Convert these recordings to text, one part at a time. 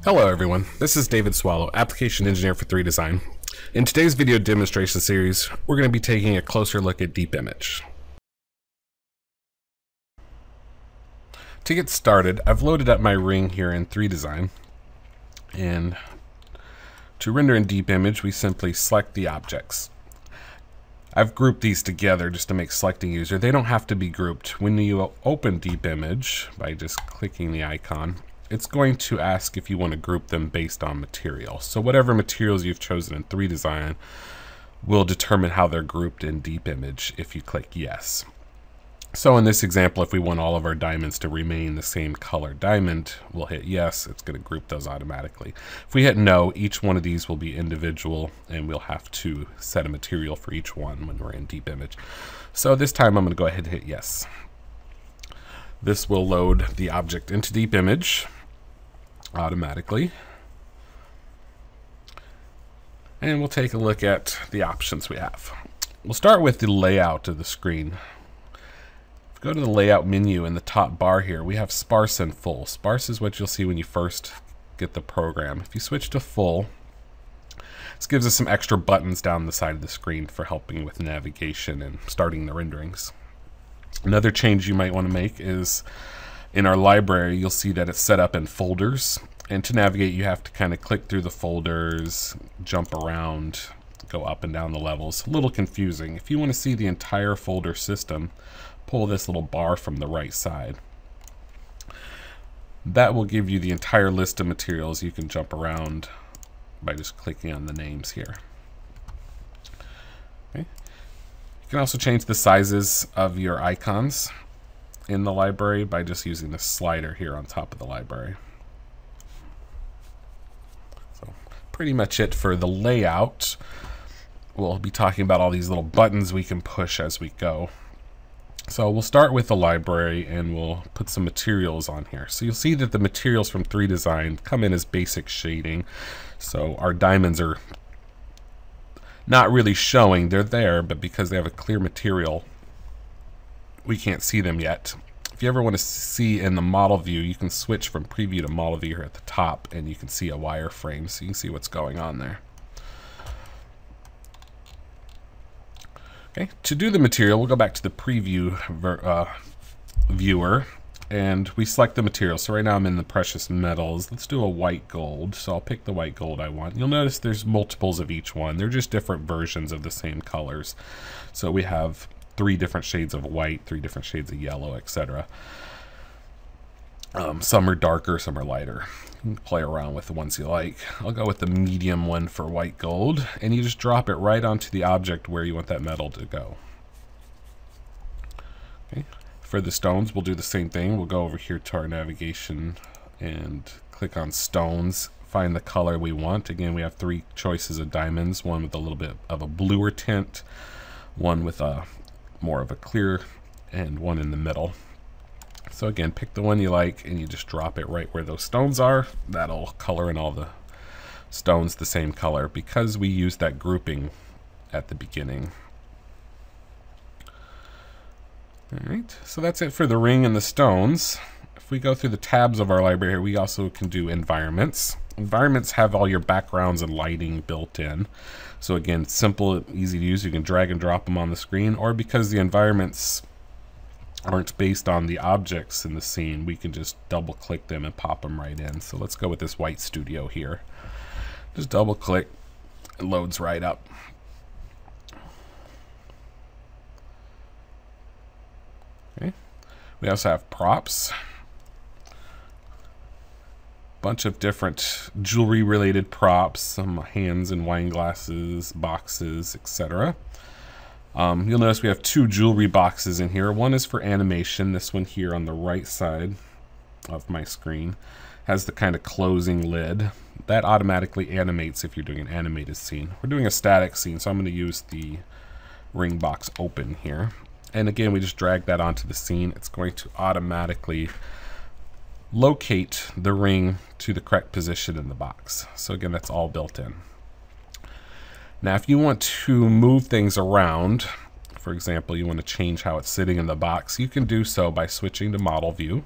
Hello everyone, this is David Swallow, Application Engineer for 3DESIGN. In today's video demonstration series, we're going to be taking a closer look at DeepImage. To get started, I've loaded up my ring here in 3DESIGN, and to render in DeepImage, we simply select the objects. I've grouped these together just to make selecting easier. They don't have to be grouped. When you open DeepImage by just clicking the icon, it's going to ask if you want to group them based on material. So whatever materials you've chosen in 3DESIGN will determine how they're grouped in DeepImage if you click yes. So in this example, if we want all of our diamonds to remain the same color diamond, we'll hit yes, it's going to group those automatically. If we hit no, each one of these will be individual and we'll have to set a material for each one when we're in DeepImage. So this time I'm going to go ahead and hit yes. This will load the object into DeepImage automatically. And we'll take a look at the options we have. We'll start with the layout of the screen. If we go to the layout menu in the top bar here, we have sparse and full. Sparse is what you'll see when you first get the program. If you switch to full, this gives us some extra buttons down the side of the screen for helping with navigation and starting the renderings. Another change you might want to make is in our library, you'll see that it's set up in folders. And to navigate, you have to kind of click through the folders, jump around, go up and down the levels. A little confusing. If you want to see the entire folder system, pull this little bar from the right side. That will give you the entire list of materials. You can jump around by just clicking on the names here. Okay. You can also change the sizes of your icons in the library by just using the slider here on top of the library. So pretty much it for the layout. We'll be talking about all these little buttons we can push as we go. So we'll start with the library and we'll put some materials on here. So you'll see that the materials from 3DESIGN come in as basic shading. So our diamonds are not really showing. They're there, but because they have a clear material, we can't see them yet. If you ever want to see in the model view, you can switch from preview to model view here at the top, and you can see a wireframe, so you can see what's going on there. Okay, to do the material, we'll go back to the preview viewer, and we select the material. So right now I'm in the precious metals. Let's do a white gold. So I'll pick the white gold I want. You'll notice there's multiples of each one. They're just different versions of the same colors. So we have 3 different shades of white, 3 different shades of yellow, etc. Some are darker, some are lighter. You can play around with the ones you like. I'll go with the medium one for white gold, and you just drop it right onto the object where you want that metal to go. Okay. For the stones, we'll do the same thing. We'll go over here to our navigation and click on stones, find the color we want. Again, we have 3 choices of diamonds, one with a little bit of a bluer tint, one with a more of a clear, and one in the middle. So again, pick the one you like and you just drop it right where those stones are. That'll color in all the stones the same color because we used that grouping at the beginning. Alright, so that's it for the ring and the stones. If we go through the tabs of our library here, we also can do environments. Environments have all your backgrounds and lighting built in. So again, simple, easy to use. You can drag and drop them on the screen, or because the environments aren't based on the objects in the scene, we can just double click them and pop them right in. So let's go with this white studio here. Just double click, it loads right up. Okay. We also have props. Bunch of different jewelry related props, some hands and wine glasses, boxes, etc. You'll notice we have 2 jewelry boxes in here. One is for animation. This one here on the right side of my screen has the kind of closing lid. That automatically animates if you're doing an animated scene. We're doing a static scene, so I'm going to use the ring box open here. And again, we just drag that onto the scene. It's going to automatically locate the ring to the correct position in the box. So again, that's all built in. Now, if you want to move things around, for example, you want to change how it's sitting in the box, you can do so by switching to model view.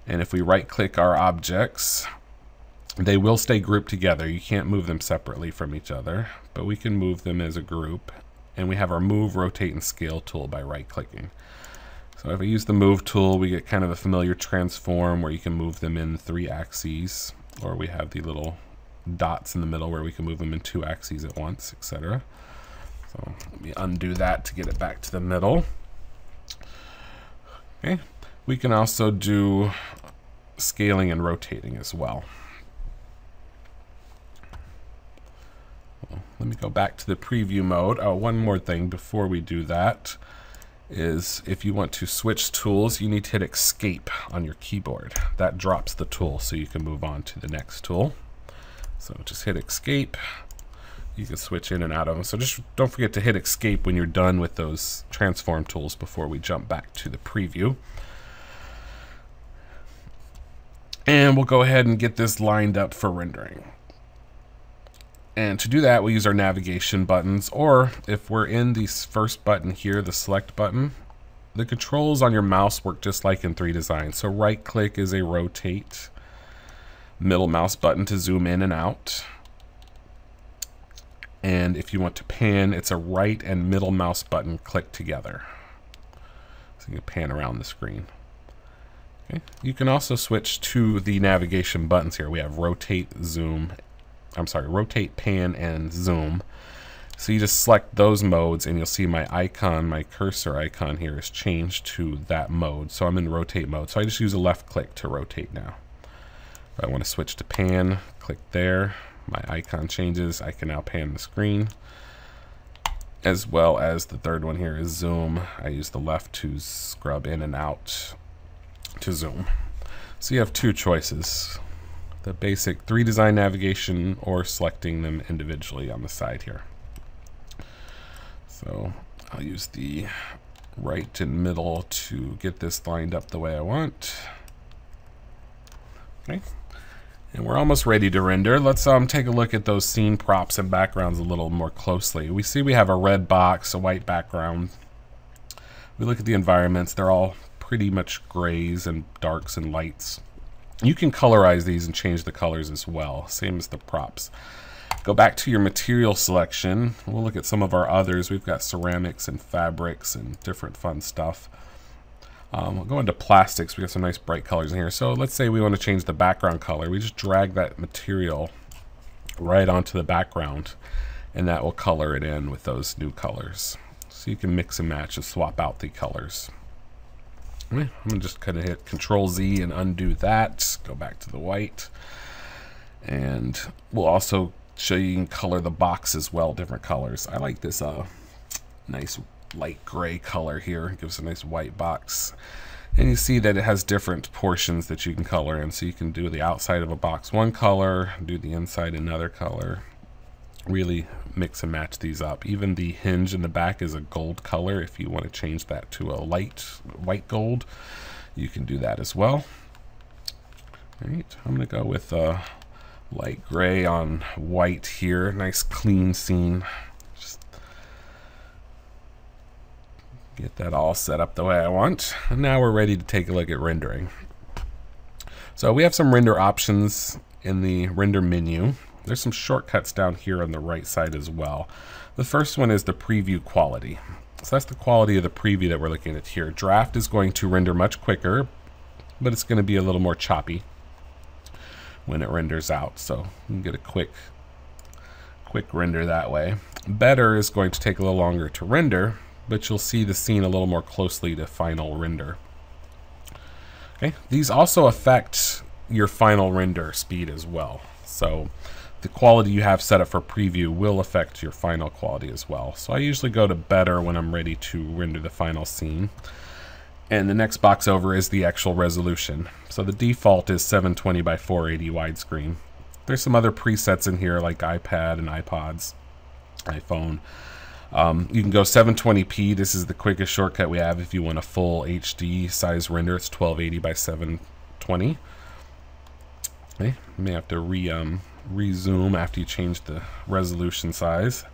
And if we right click our objects They will stay grouped together. You can't move them separately from each other, but we can move them as a group. And we have our move, rotate, and scale tool by right-clicking. So if I use the move tool, we get kind of a familiar transform where you can move them in 3 axes, or we have the little dots in the middle where we can move them in 2 axes at once, etc. So let me undo that to get it back to the middle. Okay, we can also do scaling and rotating as well. Let me go back to the preview mode. Oh, one more thing before we do that is if you want to switch tools, you need to hit escape on your keyboard. That drops the tool so you can move on to the next tool. So just hit escape. You can switch in and out of them. So just don't forget to hit escape when you're done with those transform tools before we jump back to the preview. And we'll go ahead and get this lined up for rendering. And to do that, we'll use our navigation buttons, or if we're in the first button here, the select button, the controls on your mouse work just like in 3DESIGN. So right click is a rotate, middle mouse button to zoom in and out. And if you want to pan, it's a right and middle mouse button click together. So you can pan around the screen. Okay. You can also switch to the navigation buttons here. We have rotate, zoom, rotate, pan, and zoom. So you just select those modes and you'll see my icon, my cursor icon here is changed to that mode. So I'm in rotate mode. So I just use a left click to rotate now. If I want to switch to pan, click there. My icon changes. I can now pan the screen. As well as the third one here is zoom. I use the left to scrub in and out to zoom. So you have 2 choices. The basic 3DESIGN navigation or selecting them individually on the side here. So I'll use the right and middle to get this lined up the way I want. Okay. And we're almost ready to render. Let's take a look at those scene props and backgrounds a little more closely. We see we have a red box, a white background. We look at the environments. They're all pretty much grays and darks and lights. You can colorize these and change the colors as well, same as the props. Go back to your material selection. We'll look at some of our others. We've got ceramics and fabrics and different fun stuff. We'll go into plastics. We got some nice bright colors in here. So let's say we want to change the background color. We just drag that material right onto the background, and that will color it in with those new colors. So you can mix and match and swap out the colors. I'm going to just kind of hit Control Z and undo that. Go back to the white. And we'll also show you can color the box as well, different colors. I like this nice light gray color here. It gives a nice white box. And you see that it has different portions that you can color in. So you can do the outside of a box one color, do the inside another color. Really mix and match these up. Even the hinge in the back is a gold color. If you want to change that to a light white gold, you can do that as well. All right, I'm going to go with light gray on white here. Nice clean scene. Just get that all set up the way I want. And now we're ready to take a look at rendering. So we have some render options in the render menu. There's some shortcuts down here on the right side as well. The first one is the preview quality. So that's the quality of the preview that we're looking at here. Draft is going to render much quicker, but it's going to be a little more choppy when it renders out. So you can get a quick render that way. Better is going to take a little longer to render, but you'll see the scene a little more closely to final render. Okay, these also affect your final render speed as well. So the quality you have set up for preview will affect your final quality as well. So I usually go to better when I'm ready to render the final scene. And the next box over is the actual resolution. So the default is 720 by 480 widescreen. There's some other presets in here like iPad and iPods, iPhone. You can go 720p. This is the quickest shortcut we have if you want a full HD size render. It's 1280 by 720. Okay, you may have to rezoom after you change the resolution size.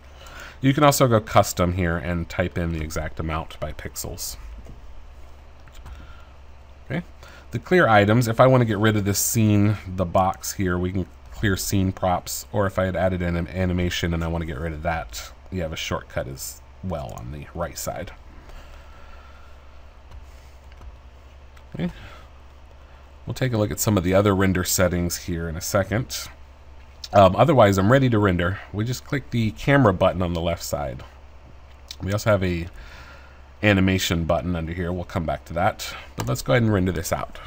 You can also go custom here and type in the exact amount by pixels. Okay, the clear items, if I want to get rid of this scene, the box here, we can clear scene props, or if I had added an animation and I want to get rid of that, you have a shortcut as well on the right side. Okay. We'll take a look at some of the other render settings here in a second. Otherwise, I'm ready to render. We just click the camera button on the left side. We also have a animation button under here. We'll come back to that. But let's go ahead and render this out.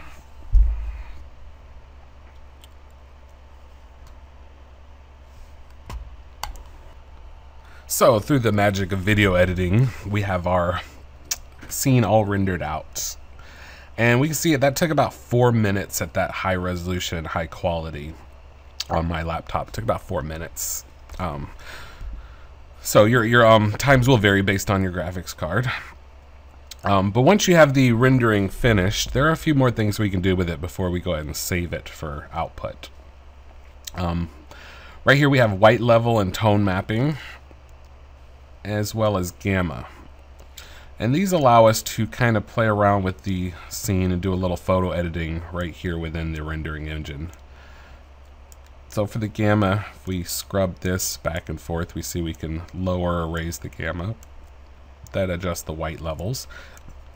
So through the magic of video editing, we have our scene all rendered out. And we can see that took about 4 minutes at that high resolution, high quality on my laptop. It took about 4 minutes. So your times will vary based on your graphics card. But once you have the rendering finished, there are a few more things we can do with it before we go ahead and save it for output. Right here we have white level and tone mapping, as well as gamma. And these allow us to kind of play around with the scene and do a little photo editing right here within the rendering engine. So for the gamma, if we scrub this back and forth, we see we can lower or raise the gamma. That adjusts the white levels.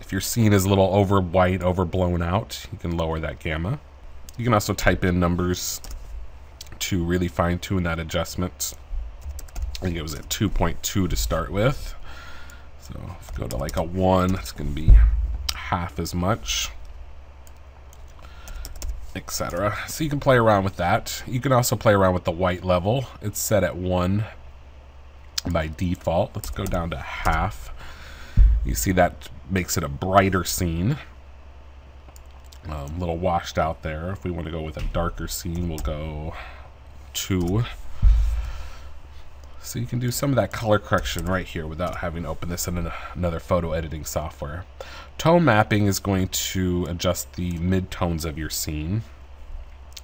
If your scene is a little over white, over blown out, you can lower that gamma. You can also type in numbers to really fine tune that adjustment. I think it was at 2.2 to start with. So if we go to like a 1, it's going to be half as much, etc. So you can play around with that. You can also play around with the white level. It's set at 1 by default. Let's go down to half. You see that makes it a brighter scene. A little washed out there. If we want to go with a darker scene, we'll go 2. So you can do some of that color correction right here without having to open this in another photo editing software. Tone mapping is going to adjust the mid-tones of your scene.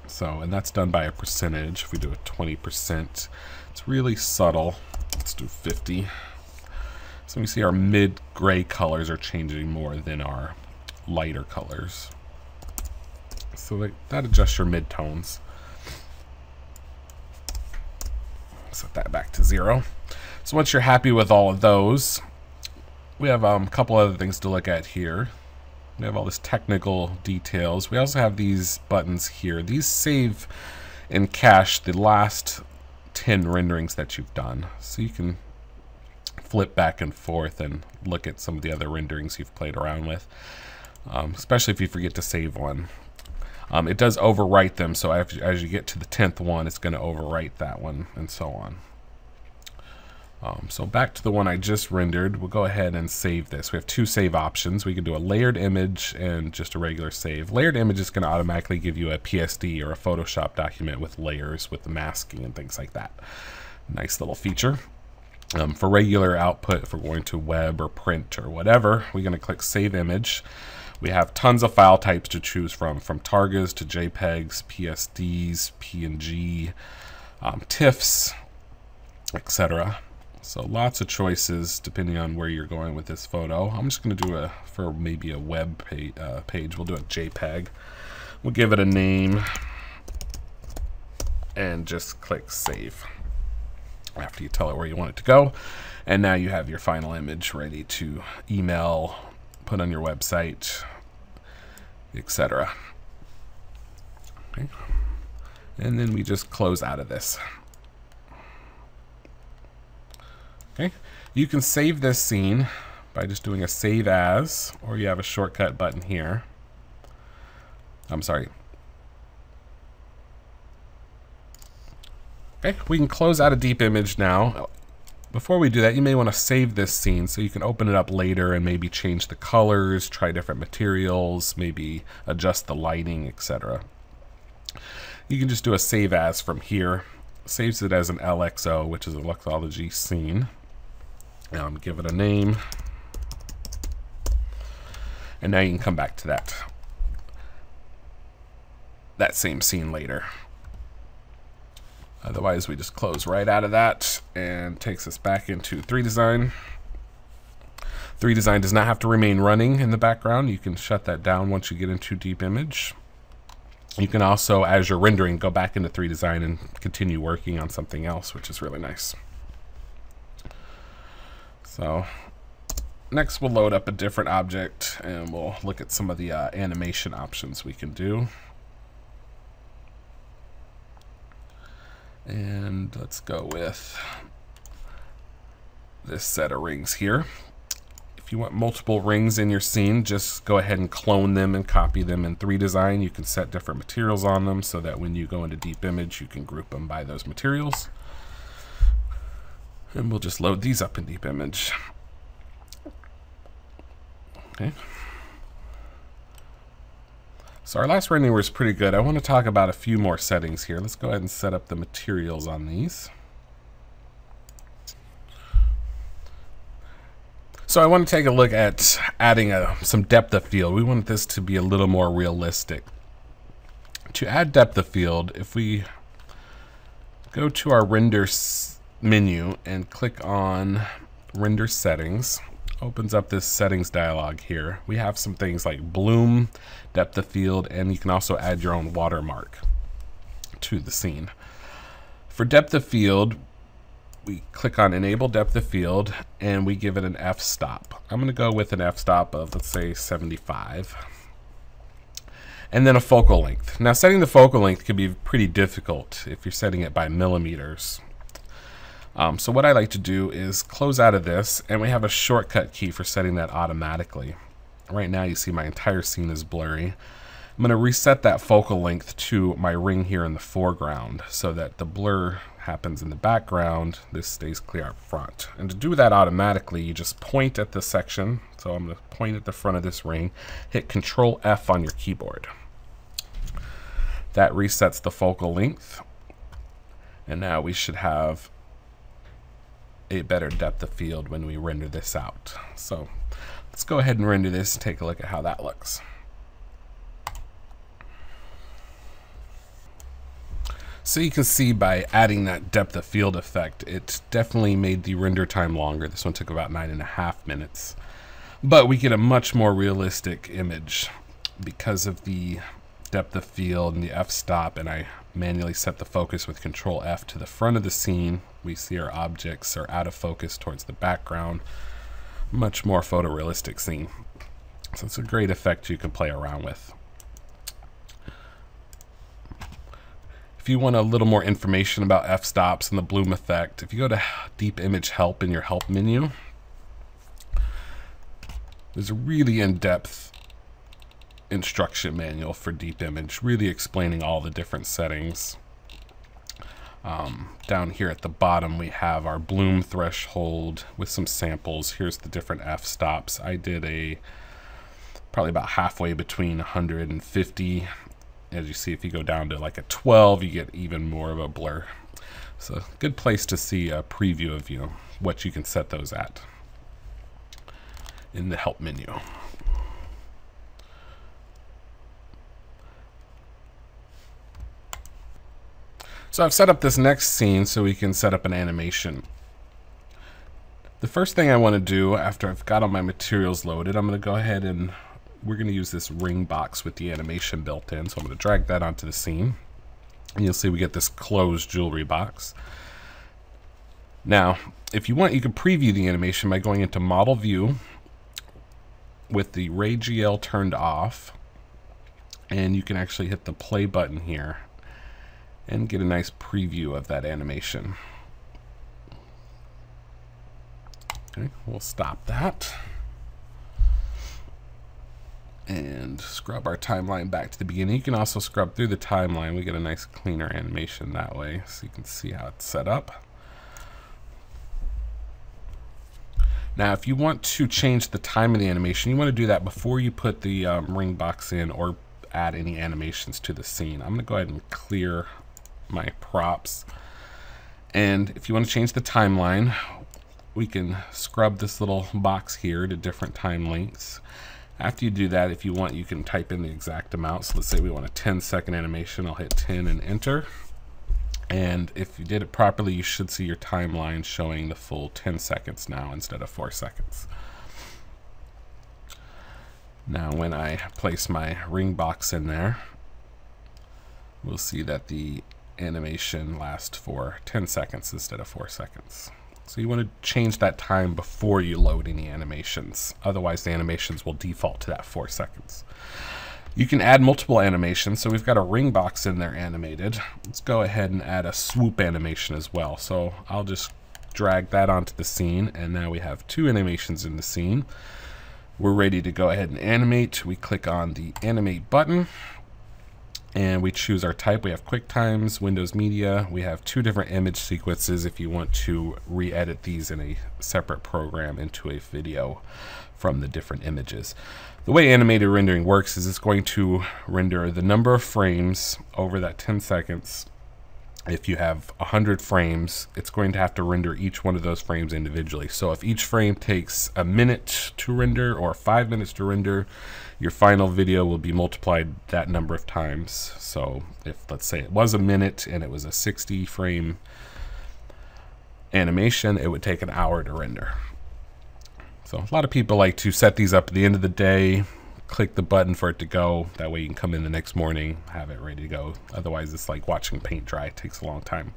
So, and that's done by a percentage. If we do a 20%, it's really subtle. Let's do 50. So we see our mid-gray colors are changing more than our lighter colors. So that adjusts your mid-tones. Set that back to 0. So once you're happy with all of those, we have a couple other things to look at here. We have all this technical details. We also have these buttons here. These save and cache the last 10 renderings that you've done. So you can flip back and forth and look at some of the other renderings you've played around with, especially if you forget to save one. It does overwrite them, so as you get to the 10th one, it's going to overwrite that one, and so on. So back to the one I just rendered, we'll go ahead and save this. We have 2 save options. We can do a layered image and just a regular save. Layered image is going to automatically give you a PSD or a Photoshop document with layers, with the masking and things like that. Nice little feature. For regular output, if we're going to web or print or whatever, we're going to click Save Image. We have tons of file types to choose from Targas to JPEGs, PSDs, PNG, TIFFs, etc. So lots of choices depending on where you're going with this photo. I'm just going to do for maybe a web page, we'll do a JPEG. We'll give it a name and just click Save after you tell it where you want it to go. And now you have your final image ready to email, put on your website, etc. Okay. And then we just close out of this. Okay. You can save this scene by just doing a Save As, or you have a shortcut button here. I'm sorry. Okay, we can close out of DeepImage now. Before we do that, you may want to save this scene so you can open it up later and maybe change the colors, try different materials, maybe adjust the lighting, etc. You can just do a Save As from here. Saves it as an LXO, which is a Luxology scene. Give it a name. And now you can come back to that same scene later. Otherwise, we just close right out of that and takes us back into 3DESIGN. 3DESIGN does not have to remain running in the background. You can shut that down once you get into DeepImage. You can also, as you're rendering, go back into 3DESIGN and continue working on something else, which is really nice. So next we'll load up a different object and we'll look at some of the animation options we can do. And let's go with this set of rings here. If you want multiple rings in your scene, just go ahead and clone them and copy them in 3DESIGN. You can set different materials on them so that when you go into DeepImage, you can group them by those materials. And we'll just load these up in DeepImage. Okay. So our last rendering was pretty good. I want to talk about a few more settings here. Let's go ahead and set up the materials on these. So I want to take a look at adding some depth of field. We want this to be a little more realistic. To add depth of field, if we go to our render menu and click on render settings, opens up this settings dialog here. We have some things like bloom, depth of field, and you can also add your own watermark to the scene. For depth of field, we click on enable depth of field and we give it an f-stop. I'm going to go with an f-stop of, let's say, 75. And then a focal length. Now setting the focal length can be pretty difficult if you're setting it by millimeters. So what I like to do is close out of this, and we have a shortcut key for setting that automatically. Right now you see my entire scene is blurry. I'm going to reset that focal length to my ring here in the foreground so that the blur happens in the background, this stays clear up front. And to do that automatically, you just point at the section. So I'm going to point at the front of this ring, hit Control F on your keyboard. That resets the focal length. And now we should have a better depth of field when we render this out. So let's go ahead and render this and take a look at how that looks. So you can see by adding that depth of field effect, it definitely made the render time longer. This one took about 9.5 minutes. But we get a much more realistic image because of the depth of field and the f-stop, and I manually set the focus with Control F to the front of the scene. We see our objects are out of focus towards the background. Much more photorealistic scene. So it's a great effect you can play around with. If you want a little more information about f-stops and the bloom effect, if you go to DeepImage Help in your Help menu, there's a really in-depth instruction manual for DeepImage, really explaining all the different settings. Down here at the bottom we have our bloom threshold with some samples. Here's the different f-stops. I did probably about halfway between 100 and 50. As you see, if you go down to like a 12, you get even more of a blur. So good place to see a preview of what you can set those at in the Help menu. So I've set up this next scene so we can set up an animation. The first thing I want to do after I've got all my materials loaded, I'm going to go ahead and we're going to use this ring box with the animation built in. So I'm going to drag that onto the scene. And you'll see we get this closed jewelry box. Now, if you want, you can preview the animation by going into Model View with the Ray GL turned off. And you can actually hit the play button here and get a nice preview of that animation. Okay, we'll stop that. And scrub our timeline back to the beginning. You can also scrub through the timeline. We get a nice cleaner animation that way, so you can see how it's set up. Now, if you want to change the time of the animation, you want to do that before you put the ring box in or add any animations to the scene. I'm going to go ahead and clear my props. And if you want to change the timeline, we can scrub this little box here to different time lengths. After you do that, if you want, you can type in the exact amount. So let's say we want a 10-second animation. I'll hit 10 and enter. And if you did it properly, you should see your timeline showing the full 10 seconds now instead of 4 seconds. Now when I place my ring box in there, we'll see that the animation lasts for 10 seconds instead of 4 seconds. So you want to change that time before you load any animations. Otherwise, the animations will default to that 4 seconds. You can add multiple animations. So we've got a ring box in there animated. Let's go ahead and add a swoop animation as well. So I'll just drag that onto the scene, and now we have 2 animations in the scene. We're ready to go ahead and animate. We click on the animate button and we choose our type. We have QuickTimes, Windows Media. We have 2 different image sequences if you want to re-edit these in a separate program into a video from the different images. The way animated rendering works is it's going to render the number of frames over that 10 seconds. If you have 100 frames, it's going to have to render each one of those frames individually. So if each frame takes a minute to render or 5 minutes to render, your final video will be multiplied that number of times. So if, let's say, it was a minute and it was a 60 frame animation, it would take an hour to render. So a lot of people like to set these up at the end of the day, click the button for it to go. That way you can come in the next morning, have it ready to go. Otherwise, it's like watching paint dry. It takes a long time.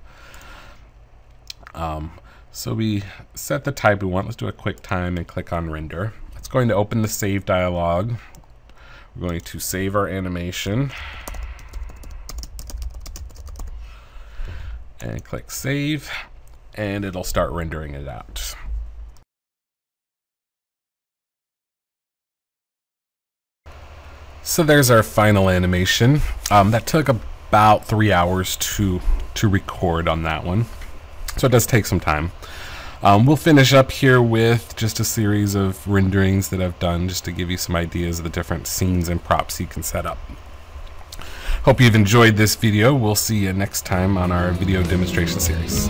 So we set the type we want. Let's do a QuickTime and click on render. It's going to open the save dialog. We're going to save our animation and click save, and it'll start rendering it out. So there's our final animation. That took about 3 hours to record on that one. So it does take some time. We'll finish up here with just a series of renderings that I've done just to give you some ideas of the different scenes and props you can set up. Hope you've enjoyed this video. We'll see you next time on our video demonstration series.